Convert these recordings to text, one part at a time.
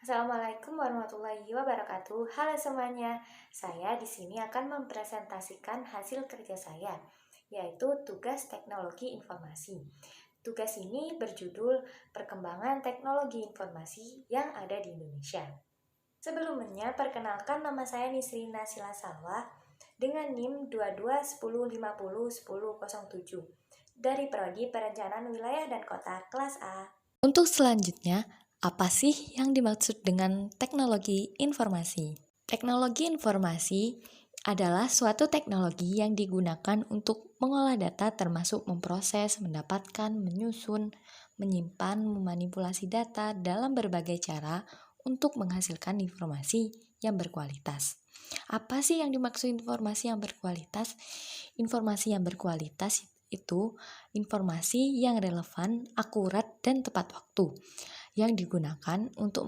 Assalamualaikum warahmatullahi wabarakatuh. Halo semuanya. Saya di sini akan mempresentasikan hasil kerja saya, yaitu tugas teknologi informasi. Tugas ini berjudul Perkembangan Teknologi Informasi yang ada di Indonesia. Sebelumnya, perkenalkan nama saya Nisrina Sila Salwa dengan NIM 2210501007 dari Prodi Perencanaan Wilayah dan Kota kelas A. Untuk selanjutnya, apa sih yang dimaksud dengan teknologi informasi? Teknologi informasi adalah suatu teknologi yang digunakan untuk mengolah data termasuk memproses, mendapatkan, menyusun, menyimpan, memanipulasi data dalam berbagai cara untuk menghasilkan informasi yang berkualitas. Apa sih yang dimaksud informasi yang berkualitas? Informasi yang berkualitas itu informasi yang relevan, akurat, dan tepat waktu yang digunakan untuk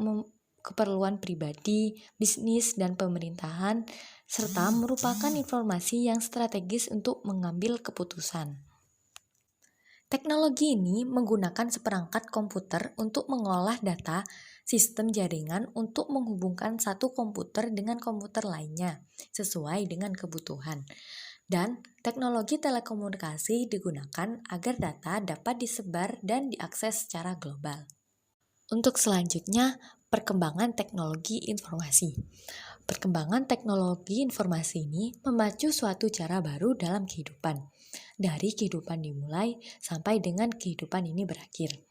keperluan pribadi, bisnis, dan pemerintahan, serta merupakan informasi yang strategis untuk mengambil keputusan. Teknologi ini menggunakan seperangkat komputer untuk mengolah data sistem jaringan untuk menghubungkan satu komputer dengan komputer lainnya sesuai dengan kebutuhan. Dan teknologi telekomunikasi digunakan agar data dapat disebar dan diakses secara global. Untuk selanjutnya, perkembangan teknologi informasi. Perkembangan teknologi informasi ini memacu suatu cara baru dalam kehidupan. Dari kehidupan dimulai sampai dengan kehidupan ini berakhir.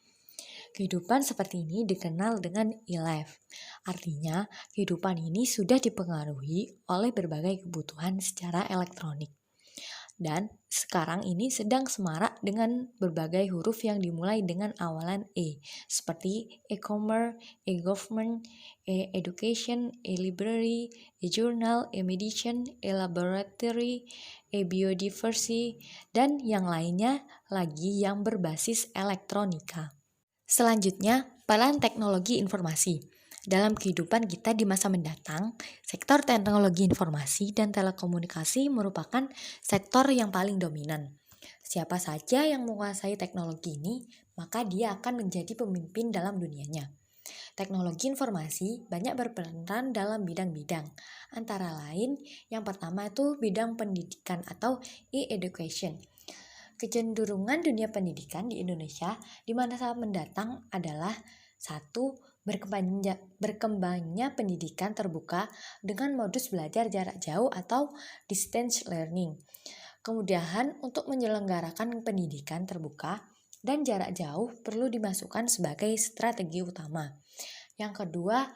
Kehidupan seperti ini dikenal dengan e-life. Artinya, kehidupan ini sudah dipengaruhi oleh berbagai kebutuhan secara elektronik. Dan sekarang ini sedang semarak dengan berbagai huruf yang dimulai dengan awalan E, seperti e-commerce, e-government, e-education, e-library, e-journal, e-medicine, e-laboratory, e-biodiversity, dan yang lainnya lagi yang berbasis elektronika. Selanjutnya, peran teknologi informasi. Dalam kehidupan kita di masa mendatang, sektor teknologi informasi dan telekomunikasi merupakan sektor yang paling dominan. Siapa saja yang menguasai teknologi ini, maka dia akan menjadi pemimpin dalam dunianya. Teknologi informasi banyak berperan dalam bidang-bidang. Antara lain, yang pertama itu bidang pendidikan atau e-education. Kecenderungan dunia pendidikan di Indonesia di masa mendatang adalah satu, berkembangnya pendidikan terbuka dengan modus belajar jarak jauh atau distance learning. Kemudahan untuk menyelenggarakan pendidikan terbuka dan jarak jauh perlu dimasukkan sebagai strategi utama. Yang kedua,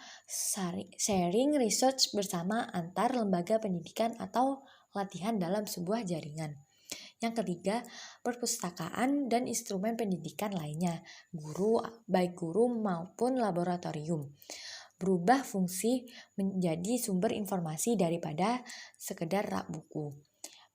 sharing research bersama antar lembaga pendidikan atau latihan dalam sebuah jaringan. Yang ketiga, perpustakaan dan instrumen pendidikan lainnya, baik guru maupun laboratorium. Berubah fungsi menjadi sumber informasi daripada sekedar rak buku.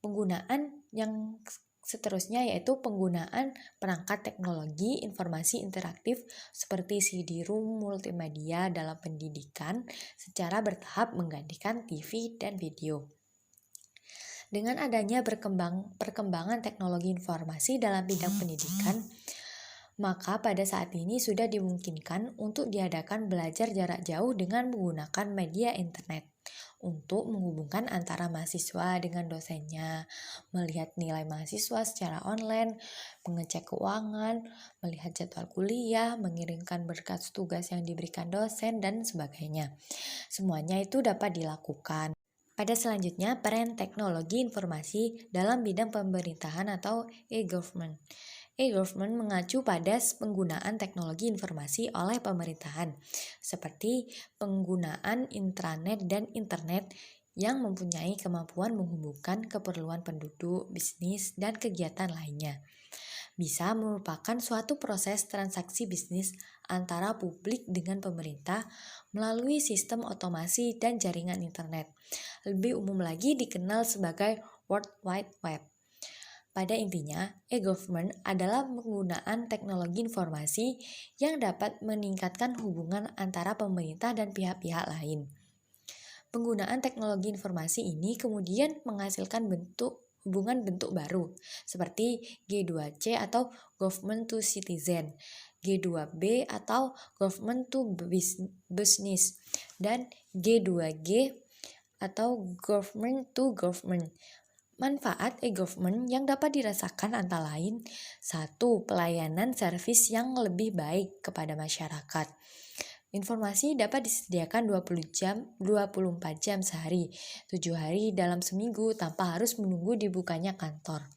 Penggunaan yang seterusnya yaitu penggunaan perangkat teknologi informasi interaktif seperti CD-ROM multimedia dalam pendidikan secara bertahap menggantikan TV dan video. Dengan adanya perkembangan teknologi informasi dalam bidang pendidikan, maka pada saat ini sudah dimungkinkan untuk diadakan belajar jarak jauh dengan menggunakan media internet untuk menghubungkan antara mahasiswa dengan dosennya, melihat nilai mahasiswa secara online, mengecek keuangan, melihat jadwal kuliah, mengirimkan berkas tugas yang diberikan dosen, dan sebagainya. Semuanya itu dapat dilakukan. Pada selanjutnya, peran teknologi informasi dalam bidang pemerintahan atau e-government. E-government mengacu pada penggunaan teknologi informasi oleh pemerintahan, seperti penggunaan intranet dan internet yang mempunyai kemampuan menghubungkan keperluan penduduk, bisnis, dan kegiatan lainnya. Bisa merupakan suatu proses transaksi bisnis antara publik dengan pemerintah melalui sistem otomasi dan jaringan internet. Lebih umum lagi dikenal sebagai World Wide Web. Pada intinya, e-government adalah penggunaan teknologi informasi yang dapat meningkatkan hubungan antara pemerintah dan pihak-pihak lain. Penggunaan teknologi informasi ini kemudian menghasilkan hubungan bentuk baru, seperti G2C atau Government to Citizen, G2B atau government to business, dan G2G atau government to government. Manfaat e-government yang dapat dirasakan antara lain: 1. Pelayanan servis yang lebih baik kepada masyarakat. Informasi dapat disediakan 24 jam sehari, 7 hari dalam seminggu tanpa harus menunggu dibukanya kantor.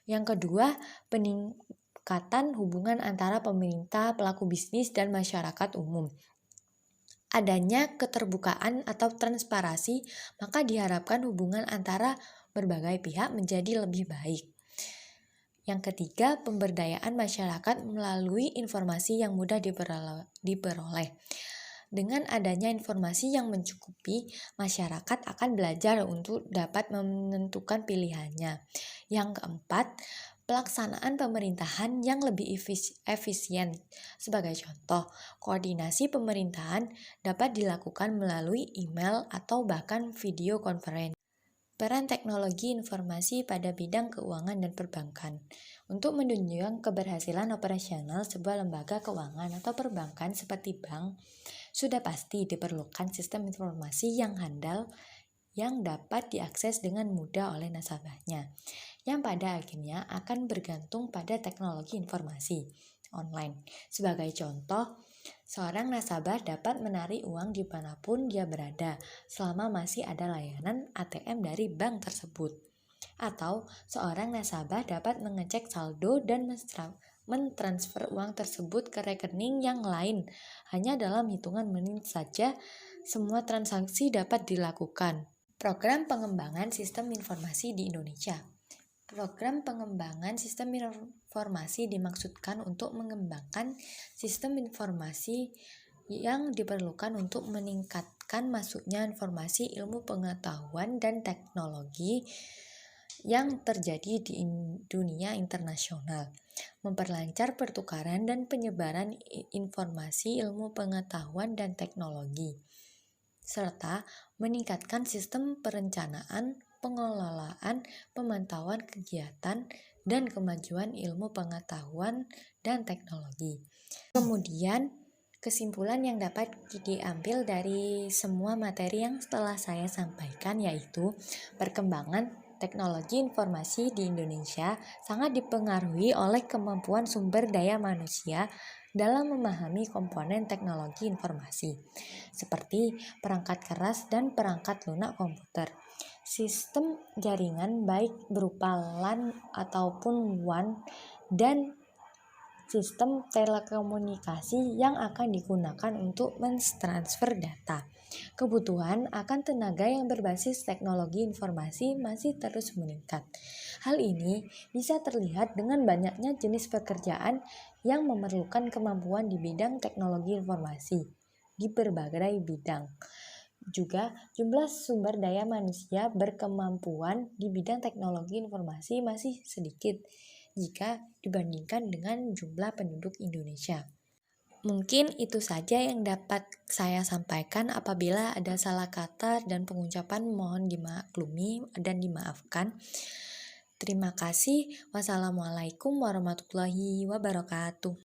Yang kedua, peningkatan hubungan antara pemerintah, pelaku bisnis, dan masyarakat umum. Adanya keterbukaan atau transparansi, maka diharapkan hubungan antara berbagai pihak menjadi lebih baik. Yang ketiga, pemberdayaan masyarakat melalui informasi yang mudah diperoleh. Dengan adanya informasi yang mencukupi, masyarakat akan belajar untuk dapat menentukan pilihannya. Yang keempat, pelaksanaan pemerintahan yang lebih efisien. Sebagai contoh, koordinasi pemerintahan dapat dilakukan melalui email atau bahkan video conference. Peran teknologi informasi pada bidang keuangan dan perbankan. Untuk menunjang keberhasilan operasional sebuah lembaga keuangan atau perbankan seperti bank, sudah pasti diperlukan sistem informasi yang handal yang dapat diakses dengan mudah oleh nasabahnya, yang pada akhirnya akan bergantung pada teknologi informasi online. Sebagai contoh, seorang nasabah dapat menarik uang dimanapun dia berada selama masih ada layanan ATM dari bank tersebut. Atau seorang nasabah dapat mengecek saldo dan mentransfer uang tersebut ke rekening yang lain. Hanya dalam hitungan menit saja semua transaksi dapat dilakukan. Program pengembangan sistem informasi di Indonesia. Program pengembangan sistem informasi dimaksudkan untuk mengembangkan sistem informasi yang diperlukan untuk meningkatkan masuknya informasi, ilmu pengetahuan, dan teknologi yang terjadi di dunia internasional, memperlancar pertukaran dan penyebaran informasi, ilmu pengetahuan, dan teknologi, serta meningkatkan sistem perencanaan, pengelolaan, pemantauan kegiatan, dan kemajuan ilmu pengetahuan dan teknologi. Kemudian, kesimpulan yang dapat diambil dari semua materi yang telah saya sampaikan yaitu perkembangan teknologi informasi di Indonesia sangat dipengaruhi oleh kemampuan sumber daya manusia dalam memahami komponen teknologi informasi, seperti perangkat keras dan perangkat lunak komputer, sistem jaringan baik berupa LAN ataupun WAN, dan sistem telekomunikasi yang akan digunakan untuk mentransfer data. Kebutuhan akan tenaga yang berbasis teknologi informasi masih terus meningkat. Hal ini bisa terlihat dengan banyaknya jenis pekerjaan yang memerlukan kemampuan di bidang teknologi informasi di berbagai bidang. Juga jumlah sumber daya manusia berkemampuan di bidang teknologi informasi masih sedikit jika dibandingkan dengan jumlah penduduk Indonesia. Mungkin itu saja yang dapat saya sampaikan. Apabila ada salah kata dan pengucapan mohon dimaklumi dan dimaafkan. Terima kasih. Wassalamualaikum warahmatullahi wabarakatuh.